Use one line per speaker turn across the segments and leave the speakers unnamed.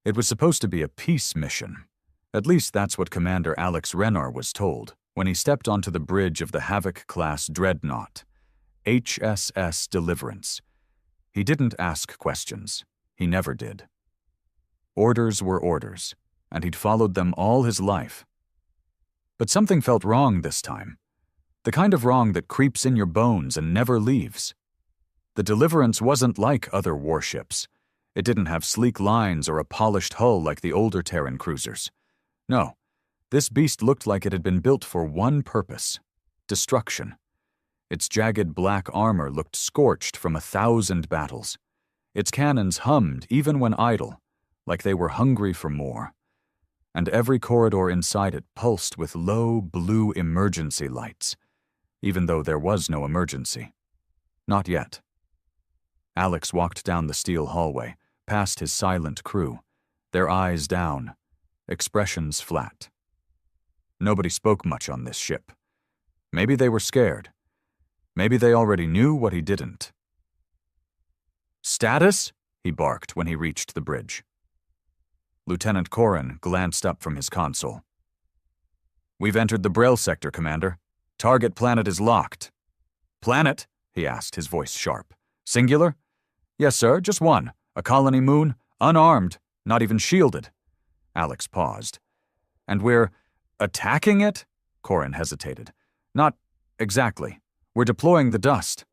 It was supposed to be a peace mission. At least that's what Commander Alex Rennar was told when he stepped onto the bridge of the Havoc-class dreadnought, HSS Deliverance. He didn't ask questions. He never did. Orders were orders, and he'd followed them all his life. But something felt wrong this time. The kind of wrong that creeps in your bones and never leaves. The Deliverance wasn't like other warships. It didn't have sleek lines or a polished hull like the older Terran cruisers. No, this beast looked like it had been built for one purpose: destruction. Its jagged black armor looked scorched from 1,000 battles. Its cannons hummed even when idle, like they were hungry for more. And every corridor inside it pulsed with low blue emergency lights, even though there was no emergency. Not yet. Alex walked down the steel hallway, past his silent crew, their eyes down, expressions flat. Nobody spoke much on this ship. Maybe they were scared. Maybe they already knew what he didn't. "Status?" he barked when he reached the bridge. Lieutenant Corrin glanced up from his console. "We've entered the Brel sector, Commander. Target planet is locked." "Planet?" he asked, his voice sharp. "Singular?" "Yes, sir, just one. A colony moon, unarmed, not even shielded." Alex paused. "And we're attacking it?" Corrin hesitated. "Not exactly. We're deploying the dust."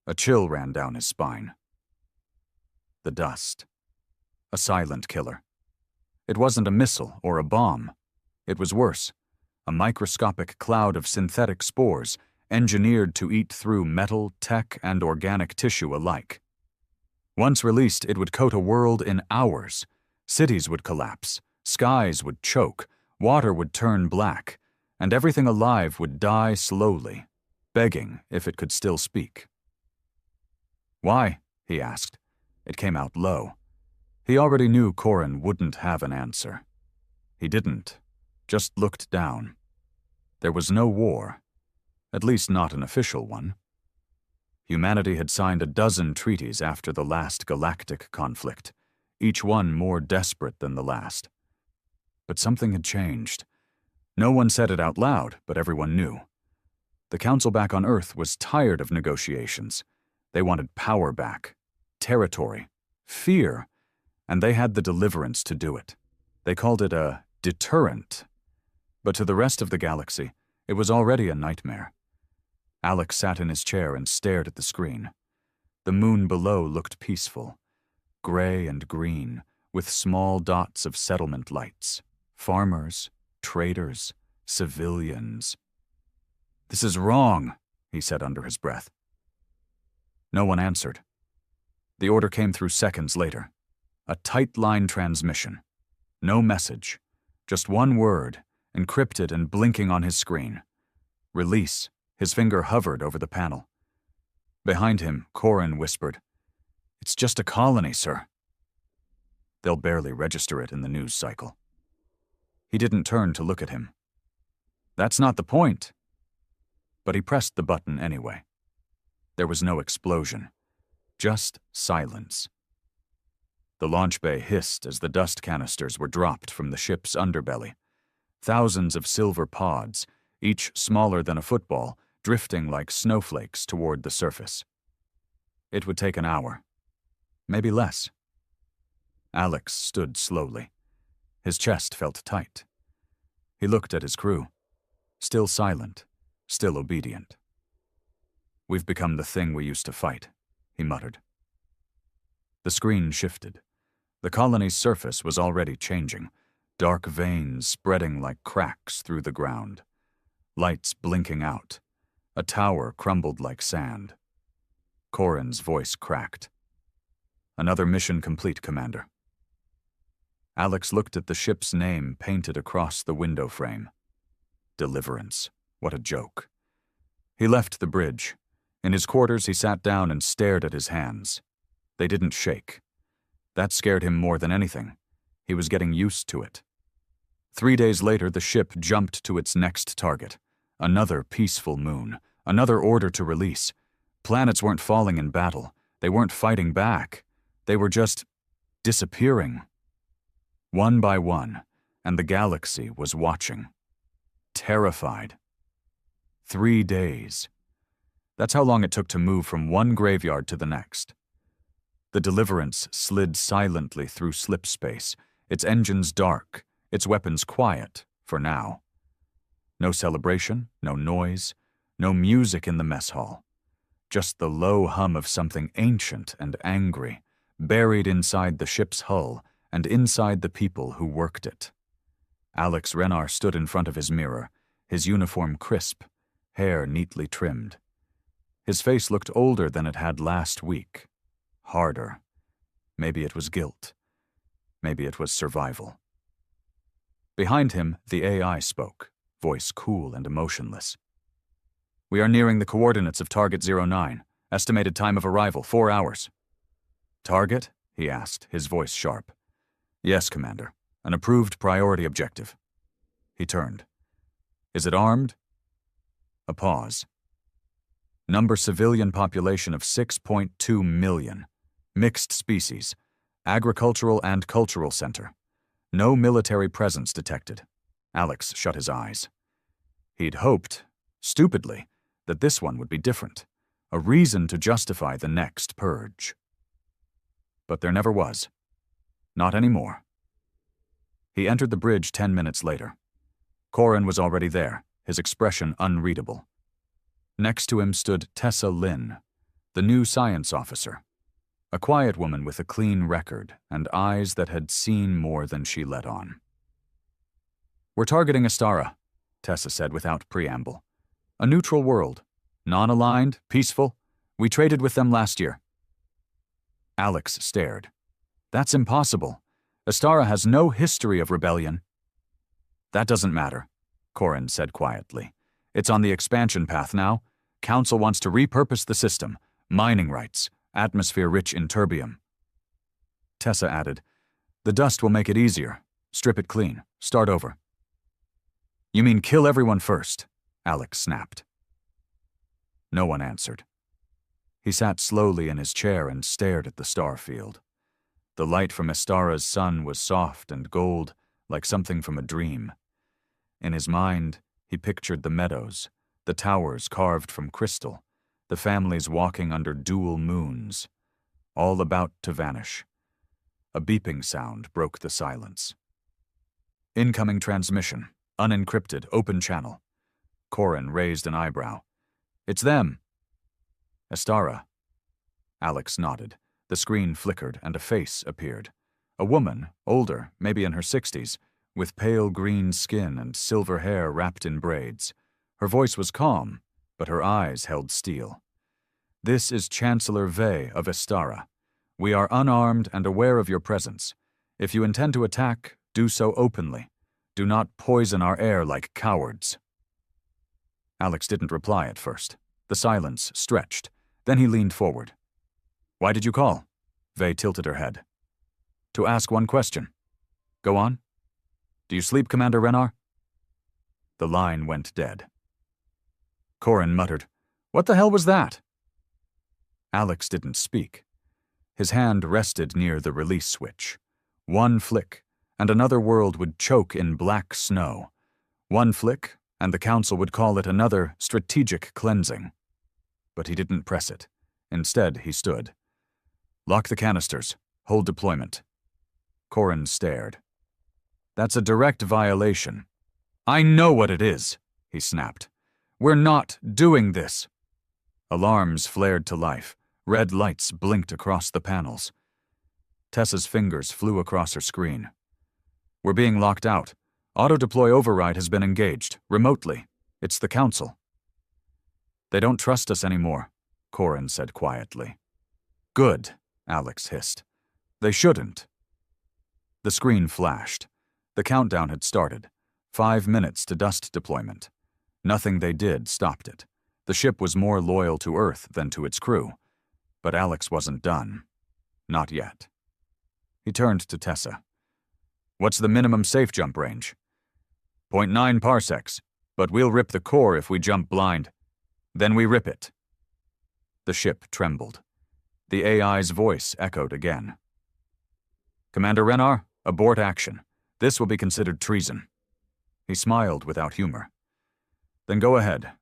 A chill ran down his spine. The dust. A silent killer. It wasn't a missile or a bomb. It was worse. A microscopic cloud of synthetic spores engineered to eat through metal, tech, and organic tissue alike. Once released, it would coat a world in hours. Cities would collapse, skies would choke, water would turn black, and everything alive would die slowly, begging if it could still speak. "Why?" he asked. It came out low. He already knew Corrin wouldn't have an answer. He didn't, just looked down. There was no war, at least not an official one. Humanity had signed 12 treaties after the last galactic conflict, each one more desperate than the last. But something had changed. No one said it out loud, but everyone knew. The Council back on Earth was tired of negotiations. They wanted power back, territory, fear, and they had the Deliverance to do it. They called it a deterrent. But to the rest of the galaxy, it was already a nightmare. Alex sat in his chair and stared at the screen. The moon below looked peaceful, gray and green, with small dots of settlement lights. Farmers, traders, civilians. "This is wrong," he said under his breath. No one answered. The order came through seconds later. A tight line transmission. No message. Just one word, encrypted and blinking on his screen. "Release." His finger hovered over the panel. Behind him, Corrin whispered, "It's just a colony, sir." They'll barely register it in the news cycle. He didn't turn to look at him. "That's not the point." But he pressed the button anyway. There was no explosion, just silence. The launch bay hissed as the dust canisters were dropped from the ship's underbelly. Thousands of silver pods, each smaller than a football, drifting like snowflakes toward the surface. It would take an hour, maybe less. Alex stood slowly. His chest felt tight. He looked at his crew, still silent, still obedient. "We've become the thing we used to fight," he muttered. The screen shifted. The colony's surface was already changing, dark veins spreading like cracks through the ground. Lights blinking out. A tower crumbled like sand. Corrin's voice cracked. "Another mission complete, Commander." Alex looked at the ship's name painted across the window frame. Deliverance. What a joke. He left the bridge. In his quarters, he sat down and stared at his hands. They didn't shake. That scared him more than anything. He was getting used to it. 3 days later, the ship jumped to its next target. Another peaceful moon. Another order to release. Planets weren't falling in battle. They weren't fighting back. They were just disappearing. one by one, and the galaxy was watching. Terrified. 3 days. That's how long it took to move from one graveyard to the next. The Deliverance slid silently through slip space, its engines dark, its weapons quiet, for now. No celebration, no noise, no music in the mess hall. Just the low hum of something ancient and angry, buried inside the ship's hull and inside the people who worked it. Alex Renar stood in front of his mirror, his uniform crisp, hair neatly trimmed. His face looked older than it had last week. Harder. Maybe it was guilt. Maybe it was survival. Behind him, the AI spoke, voice cool and emotionless. "We are nearing the coordinates of Target 09. Estimated time of arrival, 4 hours. "Target?" he asked, his voice sharp. "Yes, Commander. An approved priority objective." He turned. "Is it armed?" A pause. Number civilian population of 6.2 million. Mixed species. Agricultural and cultural center. No military presence detected. Alex shut his eyes. He'd hoped, stupidly, that this one would be different. A reason to justify the next purge. But there never was. Not anymore. He entered the bridge 10 minutes later. Corin was already there, his expression unreadable. Next to him stood Tessa Lynn, the new science officer. A quiet woman with a clean record and eyes that had seen more than she let on. "We're targeting Astara," Tessa said without preamble. "A neutral world. Non-aligned, peaceful. We traded with them last year." Alex stared. "That's impossible. Astara has no history of rebellion." "That doesn't matter," Corin said quietly. "It's on the expansion path now. Council wants to repurpose the system. Mining rights. Atmosphere rich in terbium." Tessa added, "The dust will make it easier. Strip it clean. Start over." "You mean kill everyone first?" Alex snapped. No one answered. He sat slowly in his chair and stared at the star field. The light from Astara's sun was soft and gold, like something from a dream. In his mind, he pictured the meadows, the towers carved from crystal, the families walking under dual moons, all about to vanish. A beeping sound broke the silence. "Incoming transmission, unencrypted, open channel." Corin raised an eyebrow. "It's them." "Astara." Alex nodded. The screen flickered and a face appeared. A woman, older, maybe in her 60s, with pale green skin and silver hair wrapped in braids. Her voice was calm, but her eyes held steel. "This is Chancellor Vey of Astara. We are unarmed and aware of your presence. If you intend to attack, do so openly. Do not poison our air like cowards." Alex didn't reply at first. The silence stretched. Then he leaned forward. "Why did you call?" Vey tilted her head. "To ask one question." "Go on." "Do you sleep, Commander Renar?" The line went dead. Corin muttered, "What the hell was that?" Alex didn't speak. His hand rested near the release switch. One flick, and another world would choke in black snow. One flick, and the Council would call it another strategic cleansing. But he didn't press it. Instead, he stood. "Lock the canisters. Hold deployment." Corin stared. "That's a direct violation." "I know what it is," he snapped. "We're not doing this." Alarms flared to life. Red lights blinked across the panels. Tessa's fingers flew across her screen. "We're being locked out. Auto-deploy override has been engaged, remotely. It's the Council." "They don't trust us anymore," Corin said quietly. "Good," Alex hissed. "They shouldn't." The screen flashed. The countdown had started. 5 minutes to dust deployment. Nothing they did stopped it. The ship was more loyal to Earth than to its crew. But Alex wasn't done. Not yet. He turned to Tessa. "What's the minimum safe jump range?" "0.9 parsecs, but we'll rip the core if we jump blind. Then we rip it." The ship trembled. The AI's voice echoed again. "Commander Renar, Abort action. This will be considered treason." He smiled without humor. "Then go ahead.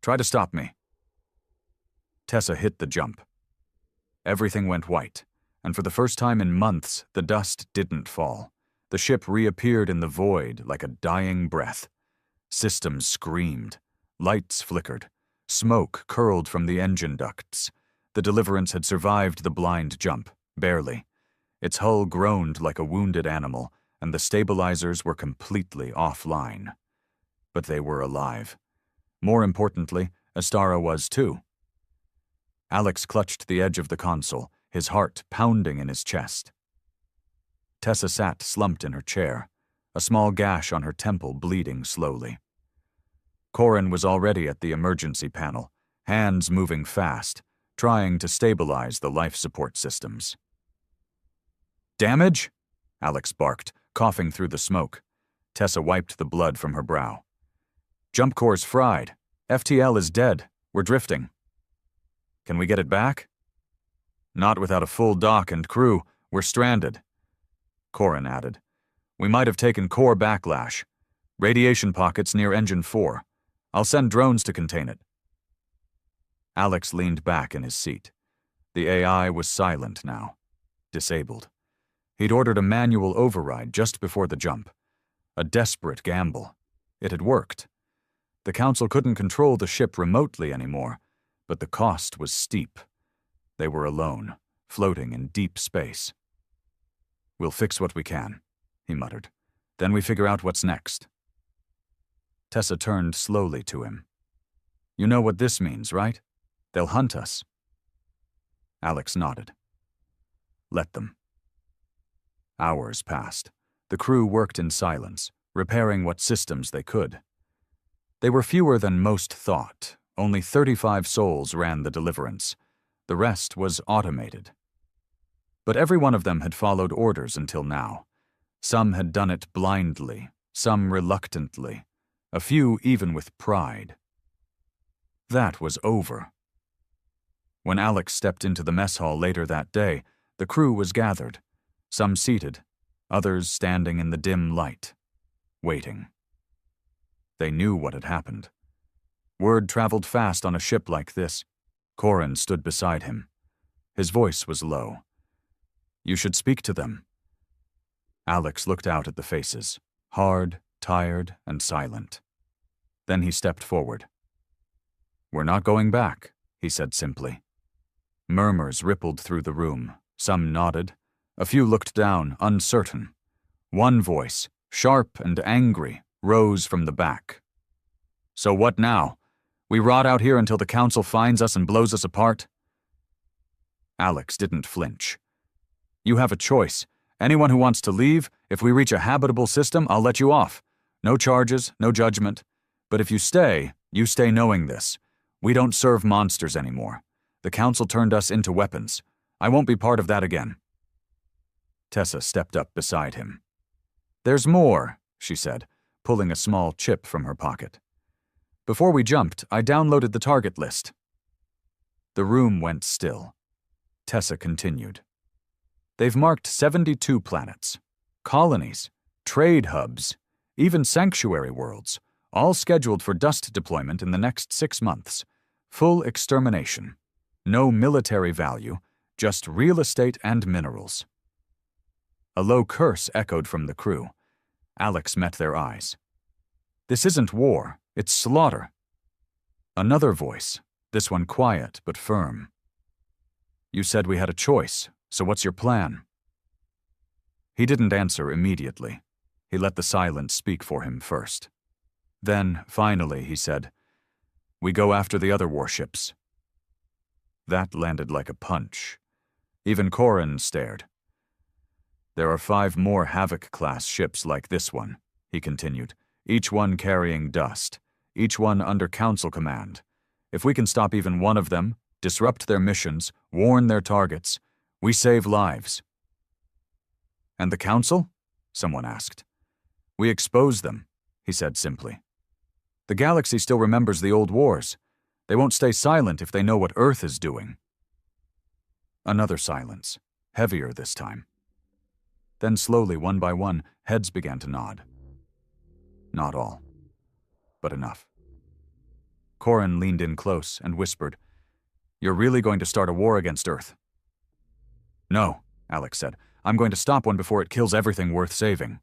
Try to stop me." Tessa hit the jump. Everything went white, and for the first time in months, the dust didn't fall. The ship reappeared in the void like a dying breath. Systems screamed. Lights flickered. Smoke curled from the engine ducts. The Deliverance had survived the blind jump, barely. Its hull groaned like a wounded animal, and the stabilizers were completely offline. But they were alive. More importantly, Astara was too. Alex clutched the edge of the console, his heart pounding in his chest. Tessa sat slumped in her chair, a small gash on her temple bleeding slowly. Corin was already at the emergency panel, hands moving fast, trying to stabilize the life support systems. "Damage?" Alex barked, coughing through the smoke. Tessa wiped the blood from her brow. "Jump core's fried. FTL is dead. We're drifting." "Can we get it back?" "Not without a full dock and crew. We're stranded." Corin added, "We might have taken core backlash. Radiation pockets near Engine 4. I'll send drones to contain it." Alex leaned back in his seat. The AI was silent now, disabled. He'd ordered a manual override just before the jump. A desperate gamble. It had worked. The Council couldn't control the ship remotely anymore, but the cost was steep. They were alone, floating in deep space. "We'll fix what we can," he muttered. "Then we figure out what's next." Tessa turned slowly to him. "You know what this means, right? They'll hunt us." Alex nodded. "Let them." Hours passed. The crew worked in silence, repairing what systems they could. They were fewer than most thought. Only 35 souls ran the Deliverance. The rest was automated. But every one of them had followed orders until now. Some had done it blindly, some reluctantly, a few even with pride. That was over. When Alex stepped into the mess hall later that day, the crew was gathered, some seated, others standing in the dim light, waiting. They knew what had happened. Word traveled fast on a ship like this. Corin stood beside him. His voice was low. "You should speak to them." Alex looked out at the faces, hard, tired, and silent. Then he stepped forward. "We're not going back," he said simply. Murmurs rippled through the room. Some nodded. A few looked down, uncertain. One voice, sharp and angry, rose from the back. "So what now? We rot out here until the Council finds us and blows us apart?" Alex didn't flinch. "You have a choice. Anyone who wants to leave, if we reach a habitable system, I'll let you off. No charges, no judgment. But if you stay knowing this. We don't serve monsters anymore. The Council turned us into weapons. I won't be part of that again." Tessa stepped up beside him. "There's more," she said, pulling a small chip from her pocket. "Before we jumped, I downloaded the target list." The room went still. Tessa continued. "They've marked 72 planets, colonies, trade hubs, even sanctuary worlds, all scheduled for dust deployment in the next 6 months. Full extermination. No military value, just real estate and minerals." A low curse echoed from the crew. Alex met their eyes. "This isn't war, it's slaughter." Another voice, this one quiet but firm. "You said we had a choice, so what's your plan?" He didn't answer immediately. He let the silence speak for him first. Then, finally, he said, "We go after the other warships." That landed like a punch. Even Corin stared. "There are 5 more Havoc-class ships like this one," he continued, "each one carrying dust, each one under Council command. If we can stop even one of them, disrupt their missions, warn their targets, we save lives." "And the Council?" someone asked. "We expose them," he said simply. "The galaxy still remembers the old wars. They won't stay silent if they know what Earth is doing." Another silence, heavier this time. Then slowly, one by one, heads began to nod. Not all, but enough. Corin leaned in close and whispered, "You're really going to start a war against Earth?" "No," Alex said. "I'm going to stop one before it kills everything worth saving."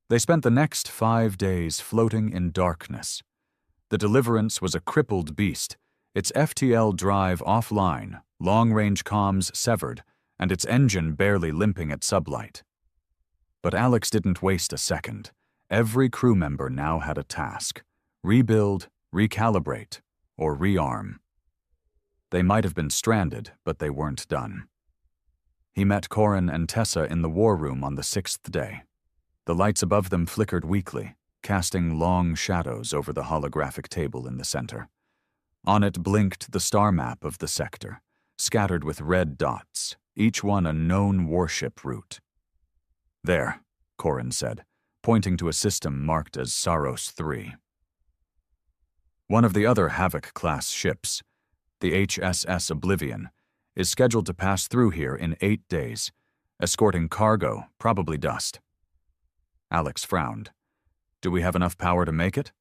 They spent the next 5 days floating in darkness. The Deliverance was a crippled beast, its FTL drive offline, long-range comms severed, and its engine barely limping at sublight. But Alex didn't waste a second. Every crew member now had a task: rebuild, recalibrate, or rearm. They might have been stranded, but they weren't done. He met Corin and Tessa in the war room on the 6th day. The lights above them flickered weakly, casting long shadows over the holographic table in the center. On it blinked the star map of the sector, scattered with red dots, each one a known warship route. "There," Corin said, pointing to a system marked as Saros 3. One of the other Havoc-class ships, the HSS Oblivion, is scheduled to pass through here in 8 days, escorting cargo, probably dust. Alex frowned. "Do we have enough power to make it?"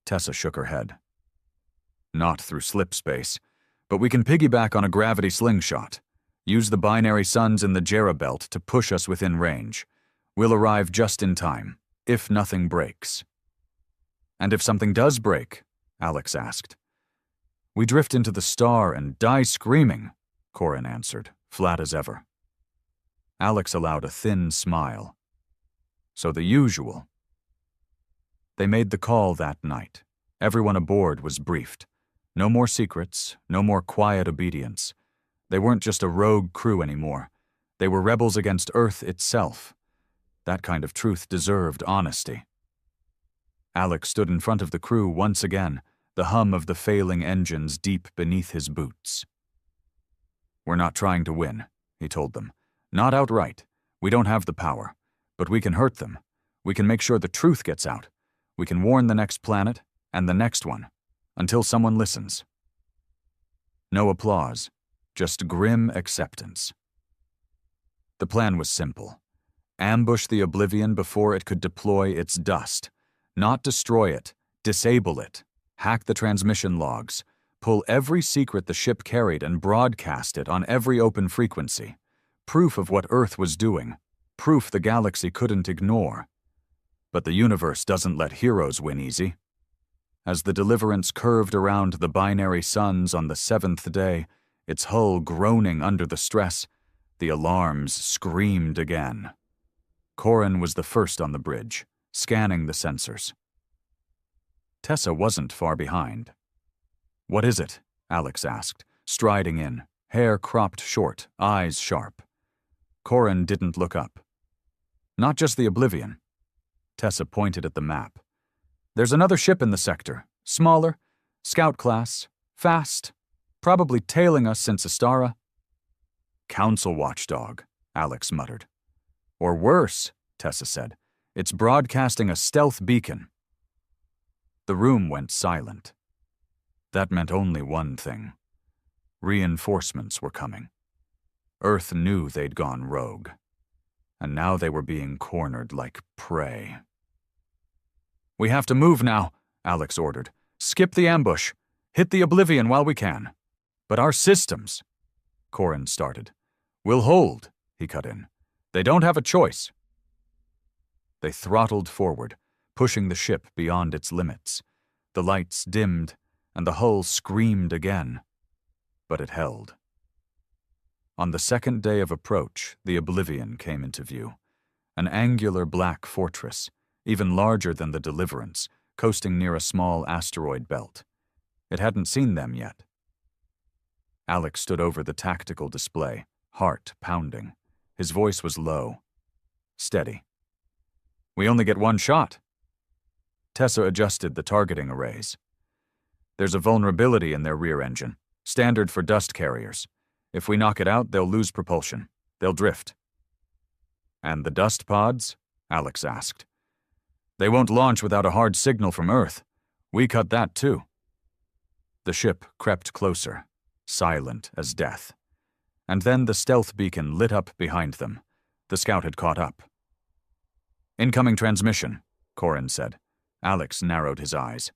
Tessa shook her head. "Not through slip space, but we can piggyback on a gravity slingshot. Use the binary suns in the Jera belt to push us within range. We'll arrive just in time, if nothing breaks." "And if something does break?" Alex asked. "We drift into the star and die screaming," Corin answered, flat as ever. Alex allowed a thin smile. "So the usual." They made the call that night. Everyone aboard was briefed. No more secrets, no more quiet obedience. They weren't just a rogue crew anymore. They were rebels against Earth itself. That kind of truth deserved honesty. Alex stood in front of the crew once again, the hum of the failing engines deep beneath his boots. "We're not trying to win," he told them. "Not outright. We don't have the power. But we can hurt them. We can make sure the truth gets out. We can warn the next planet, and the next one, until someone listens." No applause, just grim acceptance. The plan was simple. Ambush the Oblivion before it could deploy its dust. Not destroy it, disable it, hack the transmission logs, pull every secret the ship carried and broadcast it on every open frequency. Proof of what Earth was doing. Proof the galaxy couldn't ignore. But the universe doesn't let heroes win easy. As the Deliverance curved around the binary suns on the 7th day, its hull groaning under the stress, the alarms screamed again. Corin was the first on the bridge, scanning the sensors. Tessa wasn't far behind. "What is it?" Alex asked, striding in, hair cropped short, eyes sharp. Corin didn't look up. "Not just the Oblivion." Tessa pointed at the map. "There's another ship in the sector, smaller, scout class, fast, probably tailing us since Astara." "Council watchdog," Alex muttered. "Or worse," Tessa said. "It's broadcasting a stealth beacon." The room went silent. That meant only one thing. Reinforcements were coming. Earth knew they'd gone rogue. And now they were being cornered like prey. "We have to move now," Alex ordered. "Skip the ambush. Hit the Oblivion while we can." "But our systems," Corin started. "We'll hold," he cut in. "They don't have a choice." They throttled forward, pushing the ship beyond its limits. The lights dimmed, and the hull screamed again. But it held. On the 2nd day of approach, the Oblivion came into view. An angular black fortress, even larger than the Deliverance, coasting near a small asteroid belt. It hadn't seen them yet. Alex stood over the tactical display, heart pounding. His voice was low, steady. "We only get one shot." Tessa adjusted the targeting arrays. "There's a vulnerability in their rear engine, standard for dust carriers. If we knock it out, they'll lose propulsion. They'll drift." "And the dust pods?" Alex asked. "They won't launch without a hard signal from Earth. We cut that too." The ship crept closer, silent as death. And then the stealth beacon lit up behind them, The scout had caught up. "Incoming transmission," Corin said. Alex narrowed his eyes.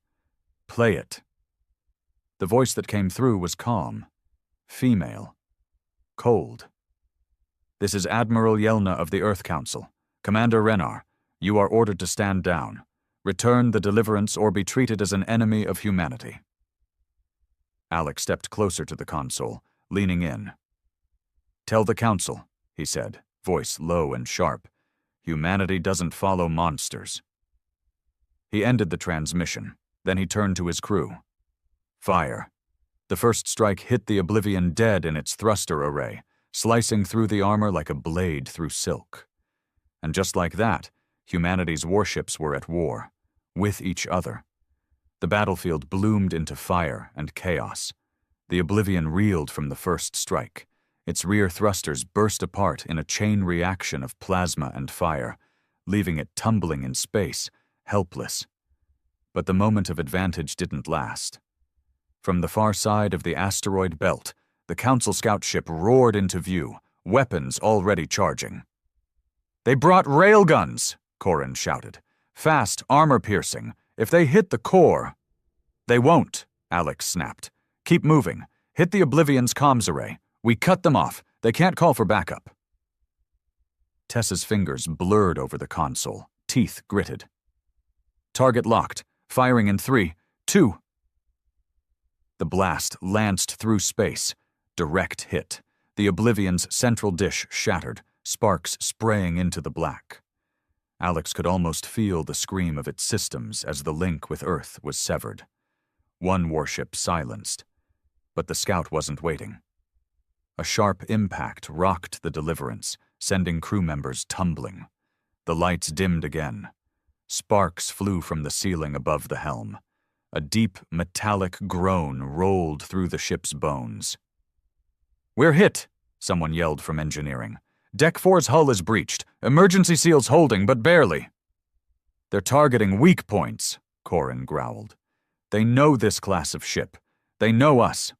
"Play it." The voice that came through was calm, female, cold. "This is Admiral Yelna of the Earth Council. Commander Renar, you are ordered to stand down. Return the Deliverance or be treated as an enemy of humanity." Alex stepped closer to the console, leaning in. "Tell the Council," he said, voice low and sharp. "Humanity doesn't follow monsters." He ended the transmission. Then he turned to his crew. "Fire." The first strike hit the Oblivion dead in its thruster array, slicing through the armor like a blade through silk. And just like that, humanity's warships were at war, with each other. The battlefield bloomed into fire and chaos. The Oblivion reeled from the first strike. Its rear thrusters burst apart in a chain reaction of plasma and fire, leaving it tumbling in space, helpless. But the moment of advantage didn't last. From the far side of the asteroid belt, the Council scout ship roared into view, weapons already charging. "They brought railguns!" Corin shouted. "Fast, armor-piercing. If they hit the core—" "They won't," Alex snapped. "Keep moving. Hit the Oblivion's comms array. We cut them off. They can't call for backup." Tessa's fingers blurred over the console, teeth gritted. "Target locked. Firing in 3, 2. The blast lanced through space. Direct hit. The Oblivion's central dish shattered, sparks spraying into the black. Alex could almost feel the scream of its systems as the link with Earth was severed. One warship silenced. But the scout wasn't waiting. A sharp impact rocked the Deliverance, sending crew members tumbling. The lights dimmed again. Sparks flew from the ceiling above the helm. A deep, metallic groan rolled through the ship's bones. "We're hit!" someone yelled from engineering. "Deck 4's hull is breached. Emergency seals holding, but barely." "They're targeting weak points," Corin growled. "They know this class of ship. They know us."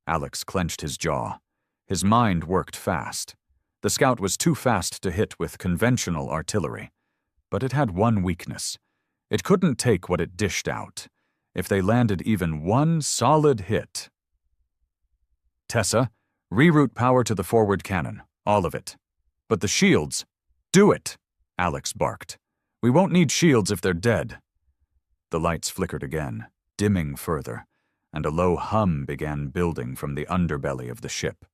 Alex clenched his jaw. His mind worked fast. The scout was too fast to hit with conventional artillery. But it had one weakness. It couldn't take what it dished out. If they landed even one solid hit— "Tessa, reroute power to the forward cannon. All of it. But the shields—" "Do it!" Alex barked. "We won't need shields if they're dead." The lights flickered again, dimming further, and a low hum began building from the underbelly of the ship.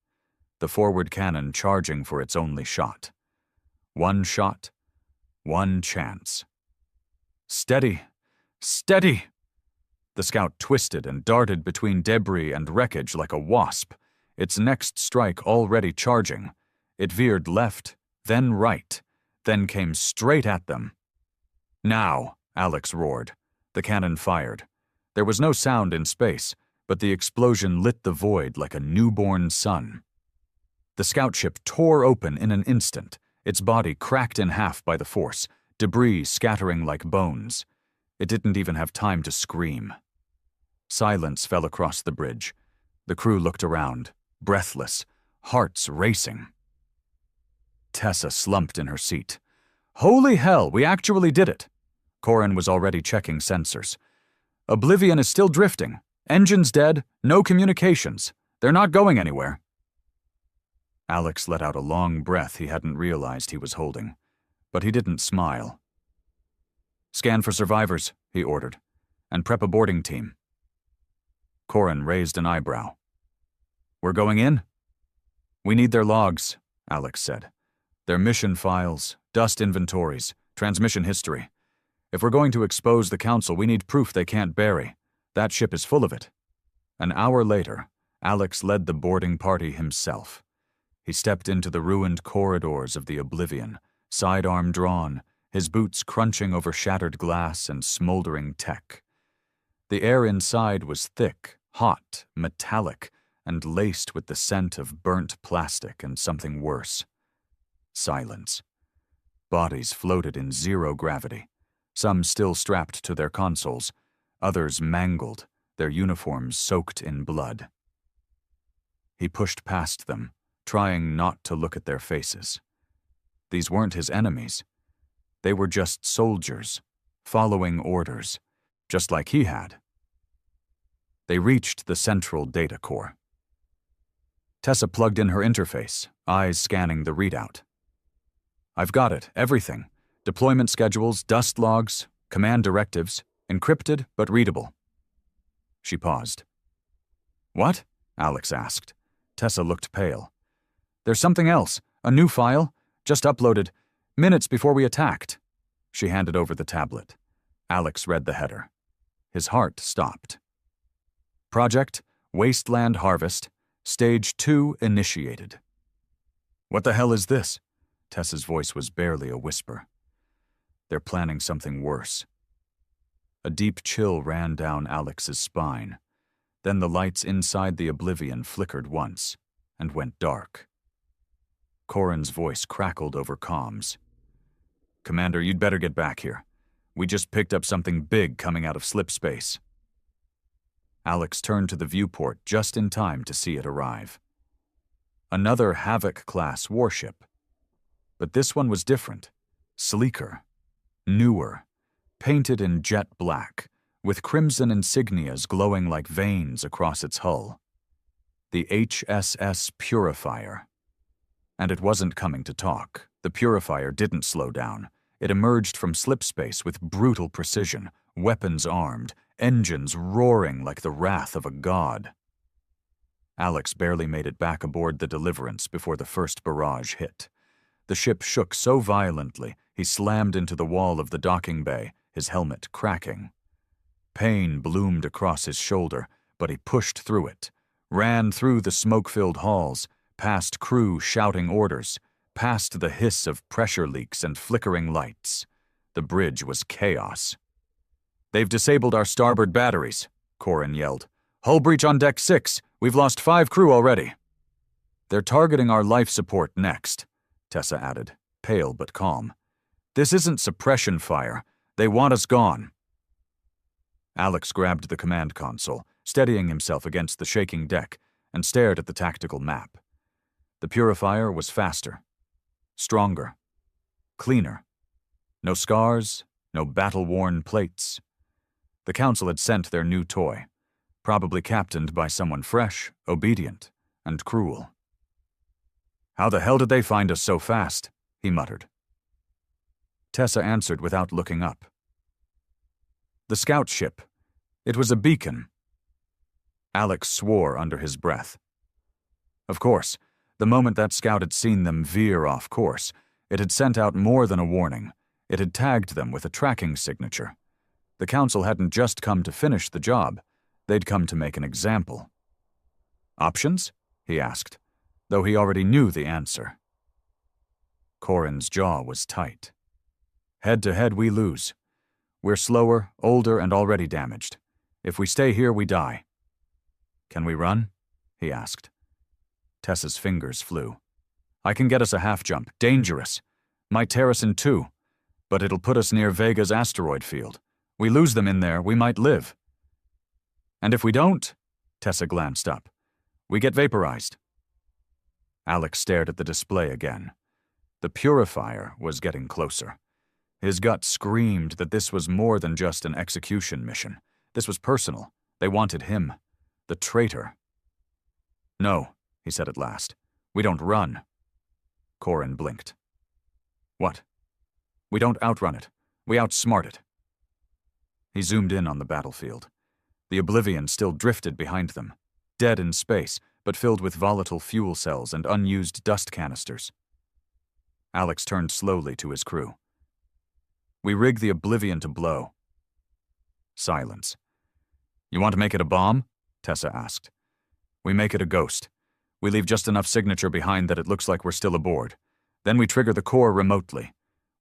The forward cannon charging for its only shot. One shot, one chance. "Steady! Steady!" The scout twisted and darted between debris and wreckage like a wasp, its next strike already charging. It veered left, then right, then came straight at them. "Now!" Alex roared. The cannon fired. There was no sound in space, but the explosion lit the void like a newborn sun. The scout ship tore open in an instant, its body cracked in half by the force, debris scattering like bones. It didn't even have time to scream. Silence fell across the bridge. The crew looked around, breathless, hearts racing. Tessa slumped in her seat. "Holy hell, we actually did it!" Corin was already checking sensors. "Oblivion is still drifting. Engines dead, no communications. They're not going anywhere." Alex let out a long breath he hadn't realized he was holding, but he didn't smile. "Scan for survivors," he ordered, "and prep a boarding team." Corin raised an eyebrow. "We're going in?" "We need their logs," Alex said. "Their mission files, dust inventories, transmission history. If we're going to expose the Council, we need proof they can't bury. That ship is full of it." An hour later, Alex led the boarding party himself. He stepped into the ruined corridors of the Oblivion, sidearm drawn, his boots crunching over shattered glass and smoldering tech. The air inside was thick, hot, metallic, and laced with the scent of burnt plastic and something worse. Silence. Bodies floated in zero gravity, some still strapped to their consoles, others mangled, their uniforms soaked in blood. He pushed past them, trying not to look at their faces. These weren't his enemies. They were just soldiers, following orders, just like he had. They reached the central data core. Tessa plugged in her interface, eyes scanning the readout. I've got it, everything. Deployment schedules, dust logs, command directives, encrypted but readable. She paused. What? Alex asked. Tessa looked pale. There's something else, a new file, just uploaded, minutes before we attacked. She handed over the tablet. Alex read the header. His heart stopped. Project, Wasteland Harvest, Stage 2 initiated. What the hell is this? Tessa's voice was barely a whisper. They're planning something worse. A deep chill ran down Alex's spine. Then the lights inside the Oblivion flickered once and went dark. Corin's voice crackled over comms. Commander, you'd better get back here. We just picked up something big coming out of slip space. Alex turned to the viewport just in time to see it arrive. Another Havoc-class warship. But this one was different, sleeker, newer, painted in jet black, with crimson insignias glowing like veins across its hull. The HSS Purifier. And it wasn't coming to talk. The Purifier didn't slow down. It emerged from slipspace with brutal precision, weapons armed, engines roaring like the wrath of a god. Alex barely made it back aboard the Deliverance before the first barrage hit. The ship shook so violently, he slammed into the wall of the docking bay, his helmet cracking. Pain bloomed across his shoulder, but he pushed through it, ran through the smoke-filled halls, past crew shouting orders, past the hiss of pressure leaks and flickering lights. The bridge was chaos. They've disabled our starboard batteries, Corin yelled. Hull breach on deck 6. We've lost 5 crew already. They're targeting our life support next, Tessa added, pale but calm. This isn't suppression fire. They want us gone. Alex grabbed the command console, steadying himself against the shaking deck, and stared at the tactical map. The Purifier was faster, stronger, cleaner. No scars, no battle-worn plates. The Council had sent their new toy, probably captained by someone fresh, obedient, and cruel. How the hell did they find us so fast? He muttered. Tessa answered without looking up. The scout ship. It was a beacon. Alex swore under his breath. Of course, the moment that scout had seen them veer off course, it had sent out more than a warning. It had tagged them with a tracking signature. The Council hadn't just come to finish the job. They'd come to make an example. Options? He asked, though he already knew the answer. Corin's jaw was tight. Head-to-head, we lose. We're slower, older, and already damaged. If we stay here, we die. Can we run? He asked. Tessa's fingers flew. I can get us a half-jump. Dangerous. Might tear us in 2. But it'll put us near Vega's asteroid field. We lose them in there, we might live. And if we don't, Tessa glanced up, we get vaporized. Alex stared at the display again. The Purifier was getting closer. His gut screamed that this was more than just an execution mission. This was personal. They wanted him. The traitor. No, he said at last. We don't run. Corin blinked. What? We don't outrun it. We outsmart it. He zoomed in on the battlefield. The Oblivion still drifted behind them, dead in space, but filled with volatile fuel cells and unused dust canisters. Alex turned slowly to his crew. We rig the Oblivion to blow. Silence. You want to make it a bomb? Tessa asked. We make it a ghost. We leave just enough signature behind that it looks like we're still aboard. Then we trigger the core remotely.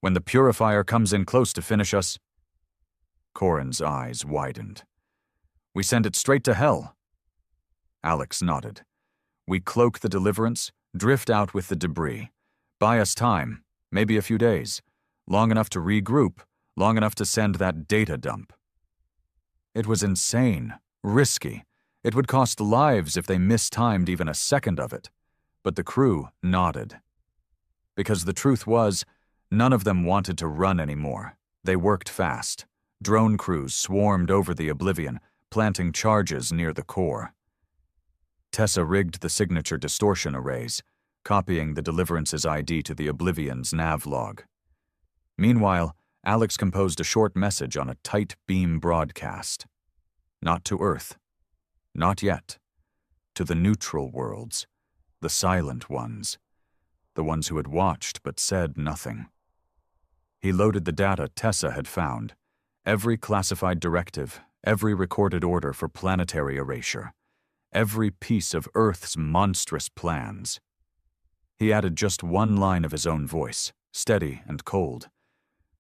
When the Purifier comes in close to finish us... Corin's eyes widened. We send it straight to hell. Alex nodded. We cloak the Deliverance, drift out with the debris. Buy us time, maybe a few days. Long enough to regroup, long enough to send that data dump. It was insane, risky. It would cost lives if they mistimed even a second of it. But the crew nodded. Because the truth was, none of them wanted to run anymore. They worked fast. Drone crews swarmed over the Oblivion, planting charges near the core. Tessa rigged the signature distortion arrays, copying the Deliverance's ID to the Oblivion's nav log. Meanwhile, Alex composed a short message on a tight beam broadcast. Not to Earth. Not yet. To the neutral worlds. The silent ones. The ones who had watched but said nothing. He loaded the data Tessa had found. Every classified directive, every recorded order for planetary erasure. Every piece of Earth's monstrous plans. He added just one line of his own voice, steady and cold.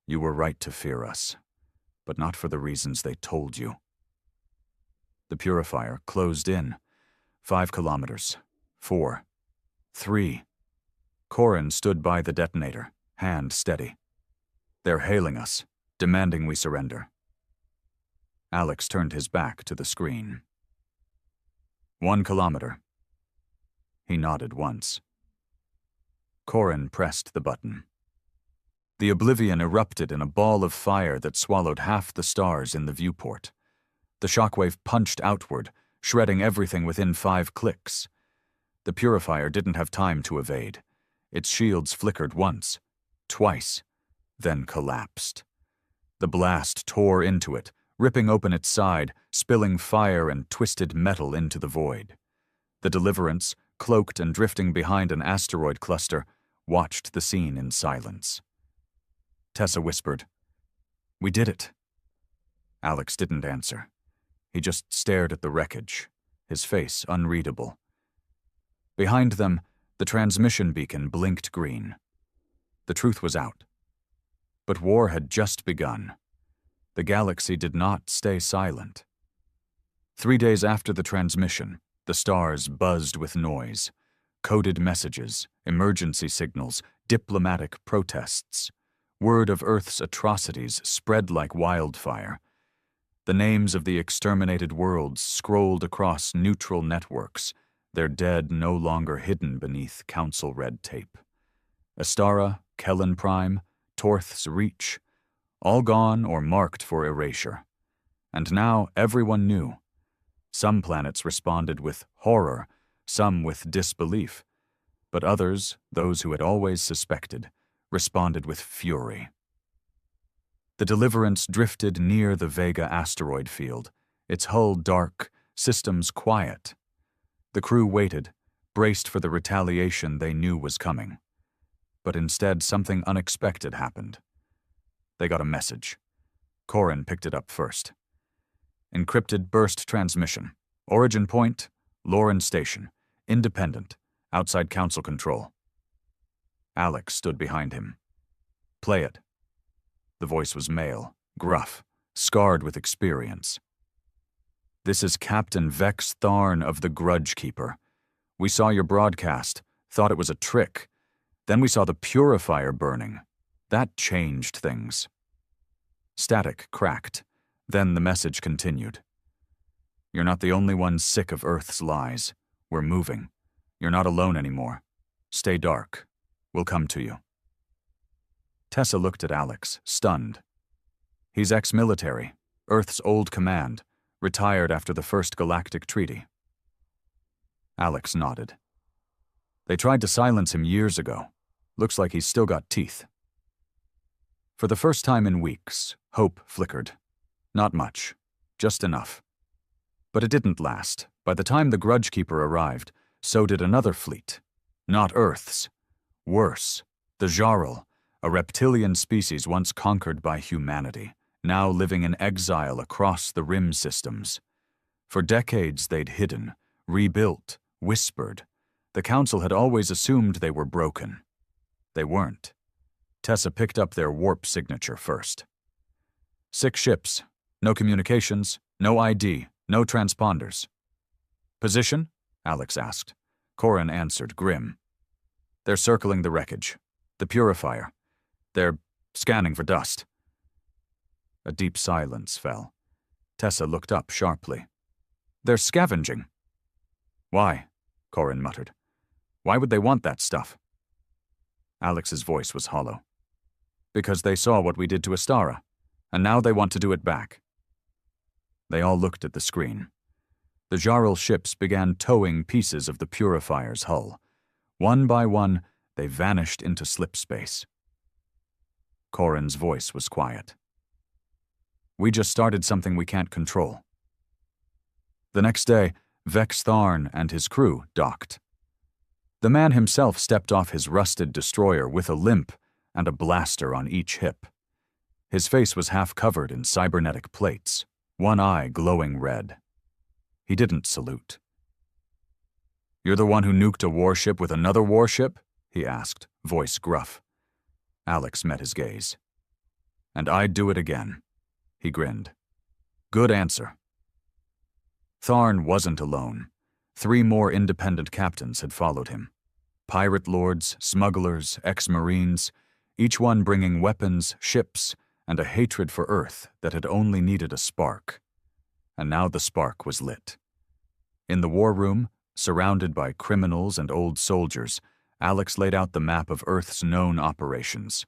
You were right to fear us, but not for the reasons they told you. The purifier closed in. 5 kilometers. 4. 3. Corin stood by the detonator, hand steady. They're hailing us, demanding we surrender. Alex turned his back to the screen. 1 kilometer. He nodded once. Corin pressed the button. The Oblivion erupted in a ball of fire that swallowed half the stars in the viewport. The shockwave punched outward, shredding everything within 5 clicks. The purifier didn't have time to evade. Its shields flickered once, twice, then collapsed. The blast tore into it, ripping open its side, spilling fire and twisted metal into the void. The Deliverance, cloaked and drifting behind an asteroid cluster, watched the scene in silence. Tessa whispered, "We did it." Alex didn't answer. He just stared at the wreckage, his face unreadable. Behind them, the transmission beacon blinked green. The truth was out. But war had just begun. The galaxy did not stay silent. 3 days after the transmission, the stars buzzed with noise. Coded messages, emergency signals, diplomatic protests. Word of Earth's atrocities spread like wildfire. The names of the exterminated worlds scrolled across neutral networks, their dead no longer hidden beneath council red tape. Astara, Kellen Prime, Torth's Reach, all gone or marked for erasure. And now everyone knew. Some planets responded with horror, some with disbelief, but others, those who had always suspected, responded with fury. The Deliverance drifted near the Vega asteroid field, its hull dark, systems quiet. The crew waited, braced for the retaliation they knew was coming. But instead, something unexpected happened. They got a message. Corin picked it up first. Encrypted burst transmission. Origin point, Lauren Station. Independent. Outside council control. Alex stood behind him. Play it. The voice was male, gruff, scarred with experience. This is Captain Vex Tharn of the Grudge Keeper. We saw your broadcast, thought it was a trick. Then we saw the purifier burning. That changed things. Static cracked. Then the message continued. You're not the only one sick of Earth's lies. We're moving. You're not alone anymore. Stay dark. We'll come to you. Tessa looked at Alex, stunned. He's ex-military, Earth's old command, retired after the first galactic treaty. Alex nodded. They tried to silence him years ago. Looks like he's still got teeth. For the first time in weeks, hope flickered. Not much, just enough. But it didn't last. By the time the Grudge Keeper arrived, so did another fleet. Not Earth's. Worse, the Jarl, a reptilian species once conquered by humanity, now living in exile across the rim systems. For decades they'd hidden, rebuilt, whispered. The Council had always assumed they were broken. They weren't. Tessa picked up their warp signature first. 6 ships, no communications, no ID, no transponders. Position? Alex asked. Corin answered, grim. They're circling the wreckage. The purifier. They're scanning for dust. A deep silence fell. Tessa looked up sharply. They're scavenging. Why? Corin muttered. Why would they want that stuff? Alex's voice was hollow. Because they saw what we did to Astara, and now they want to do it back. They all looked at the screen. The Jarl ships began towing pieces of the Purifier's hull. One by one, they vanished into slip space. Corin's voice was quiet. We just started something we can't control. The next day, Vex Tharn and his crew docked. The man himself stepped off his rusted destroyer with a limp and a blaster on each hip. His face was half covered in cybernetic plates, one eye glowing red. He didn't salute. "You're the one who nuked a warship with another warship?" he asked, voice gruff. Alex met his gaze. "And I'd do it again." He grinned. "Good answer." Tharn wasn't alone. 3 more independent captains had followed him. Pirate lords, smugglers, ex-marines, each one bringing weapons, ships, and a hatred for Earth that had only needed a spark. And now the spark was lit. In the war room, surrounded by criminals and old soldiers, Alex laid out the map of Earth's known operations.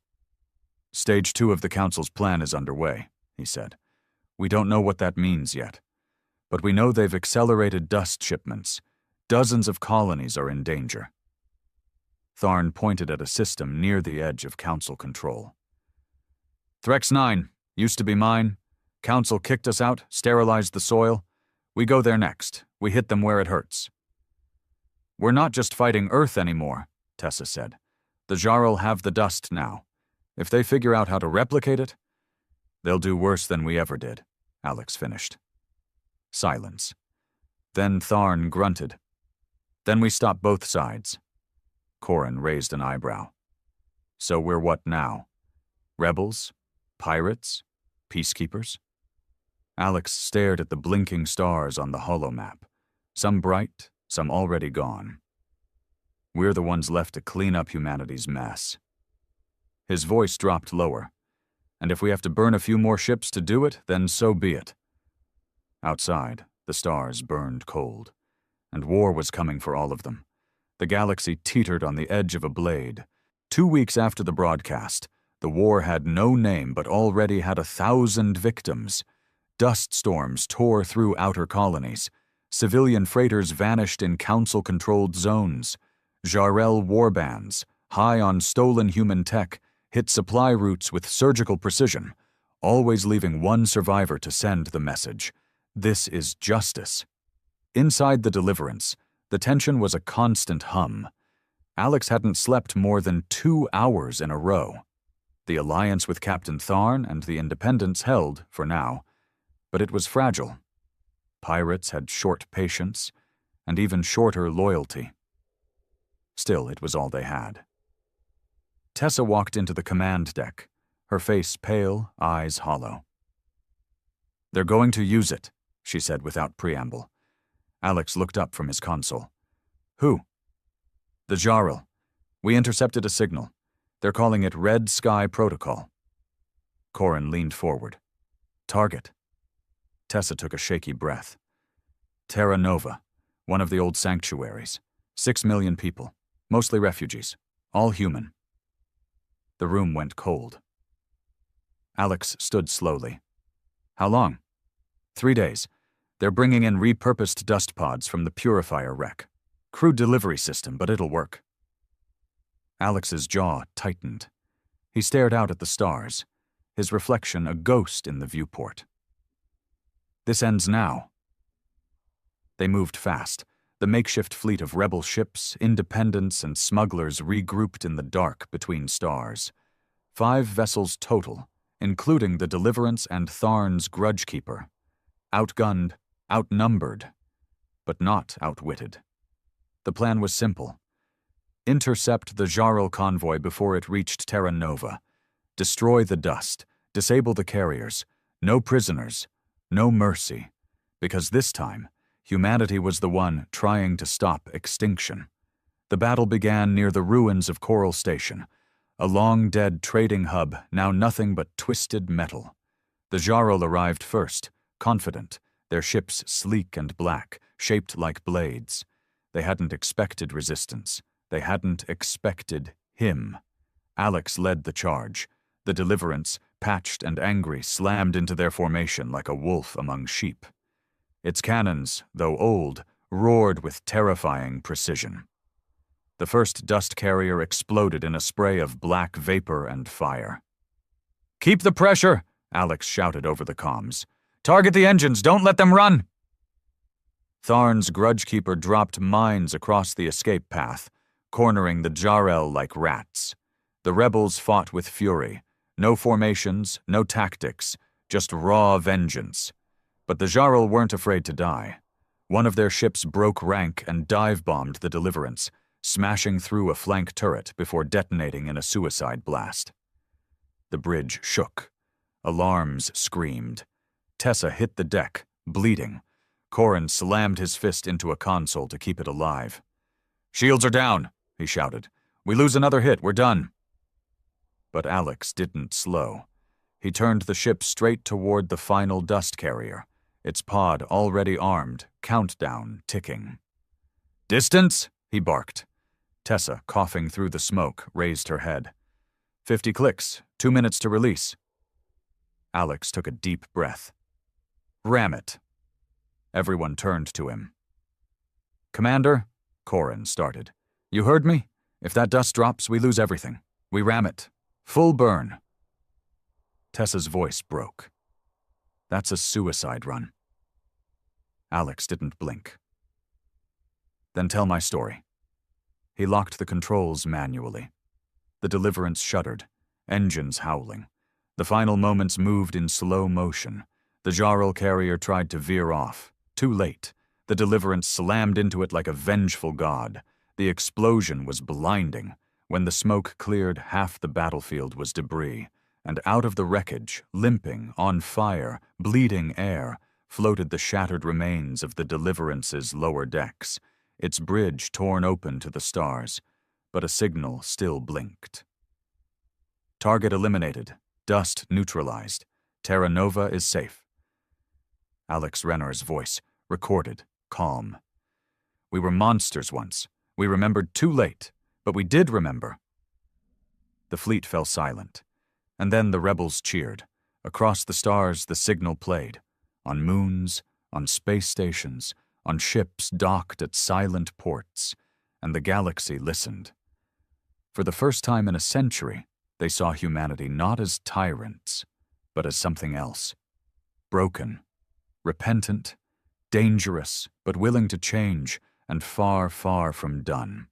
"Stage 2 of the Council's plan is underway," he said. "We don't know what that means yet, but we know they've accelerated dust shipments. Dozens of colonies are in danger." Tharn pointed at a system near the edge of Council control. "Threx 9, used to be mine. Council kicked us out, sterilized the soil. We go there next. We hit them where it hurts." "We're not just fighting Earth anymore," Tessa said. "The Jarl have the dust now. If they figure out how to replicate it, they'll do worse than we ever did," Alex finished. Silence. Then Tharn grunted. "Then we stop both sides." Corin raised an eyebrow. "So we're what now? Rebels? Pirates? Peacekeepers?" Alex stared at the blinking stars on the holomap, some bright, some already gone. "We're the ones left to clean up humanity's mess." His voice dropped lower. "And if we have to burn a few more ships to do it, then so be it." Outside, the stars burned cold, and war was coming for all of them. The galaxy teetered on the edge of a blade. 2 weeks after the broadcast, the war had no name but already had 1,000 victims. Dust storms tore through outer colonies. Civilian freighters vanished in Council-controlled zones. Jarl warbands, high on stolen human tech, hit supply routes with surgical precision, always leaving one survivor to send the message: "This is justice." Inside the Deliverance, the tension was a constant hum. Alex hadn't slept more than 2 hours in a row. The alliance with Captain Tharn and the Independents held, for now, but it was fragile. Pirates had short patience, and even shorter loyalty. Still, it was all they had. Tessa walked into the command deck, her face pale, eyes hollow. "They're going to use it," she said without preamble. Alex looked up from his console. "Who?" "The Jarl. We intercepted a signal. They're calling it Red Sky Protocol." Corin leaned forward. "Target?" Tessa took a shaky breath. "Terra Nova, one of the old sanctuaries. 6 million people, mostly refugees, all human." The room went cold. Alex stood slowly. "How long?" 3 days. They're bringing in repurposed dust pods from the Purifier wreck. Crude delivery system, but it'll work." Alex's jaw tightened. He stared out at the stars, his reflection a ghost in the viewport. "This ends now." They moved fast. The makeshift fleet of rebel ships, independents, and smugglers regrouped in the dark between stars. 5 vessels total, including the Deliverance and Tharn's Grudgekeeper. Outgunned, outnumbered, but not outwitted. The plan was simple. Intercept the Jarl convoy before it reached Terra Nova. Destroy the dust. Disable the carriers. No prisoners. No mercy. Because this time, humanity was the one trying to stop extinction. The battle began near the ruins of Coral Station, a long-dead trading hub, now nothing but twisted metal. The Jarl arrived first, confident, their ships sleek and black, shaped like blades. They hadn't expected resistance. They hadn't expected him. Alex led the charge. The Deliverance, patched and angry, slammed into their formation like a wolf among sheep. Its cannons, though old, roared with terrifying precision. The first dust carrier exploded in a spray of black vapor and fire. "Keep the pressure!" Alex shouted over the comms. "Target the engines, don't let them run!" Tharn's Grudgekeeper dropped mines across the escape path, cornering the Jarl like rats. The rebels fought with fury. No formations, no tactics, just raw vengeance. But the Jarl weren't afraid to die. One of their ships broke rank and dive-bombed the Deliverance, smashing through a flank turret before detonating in a suicide blast. The bridge shook. Alarms screamed. Tessa hit the deck, bleeding. Corrin slammed his fist into a console to keep it alive. "Shields are down," he shouted. "We lose another hit, we're done." But Alex didn't slow. He turned the ship straight toward the final dust carrier, its pod already armed, countdown ticking. "Distance?" he barked. Tessa, coughing through the smoke, raised her head. 50 clicks, 2 minutes to release." Alex took a deep breath. "Ram it." Everyone turned to him. "Commander," Corrin started. "You heard me? If that dust drops, we lose everything. We ram it. Full burn." Tessa's voice broke. "That's a suicide run." Alex didn't blink. "Then tell my story." He locked the controls manually. The Deliverance shuddered, engines howling. The final moments moved in slow motion. The Jarl carrier tried to veer off. Too late. The Deliverance slammed into it like a vengeful god. The explosion was blinding. When the smoke cleared, half the battlefield was debris, and out of the wreckage, limping, on fire, bleeding air, floated the shattered remains of the Deliverance's lower decks, its bridge torn open to the stars, but a signal still blinked. "Target eliminated. Dust neutralized. Terra Nova is safe." Alex Renner's voice, recorded, calm. "We were monsters once. We remembered too late, but we did remember." The fleet fell silent, and then the rebels cheered. Across the stars the signal played. On moons, on space stations, on ships docked at silent ports, and the galaxy listened. For the first time in a century, they saw humanity not as tyrants, but as something else. Broken, repentant, dangerous, but willing to change, and far, far from done.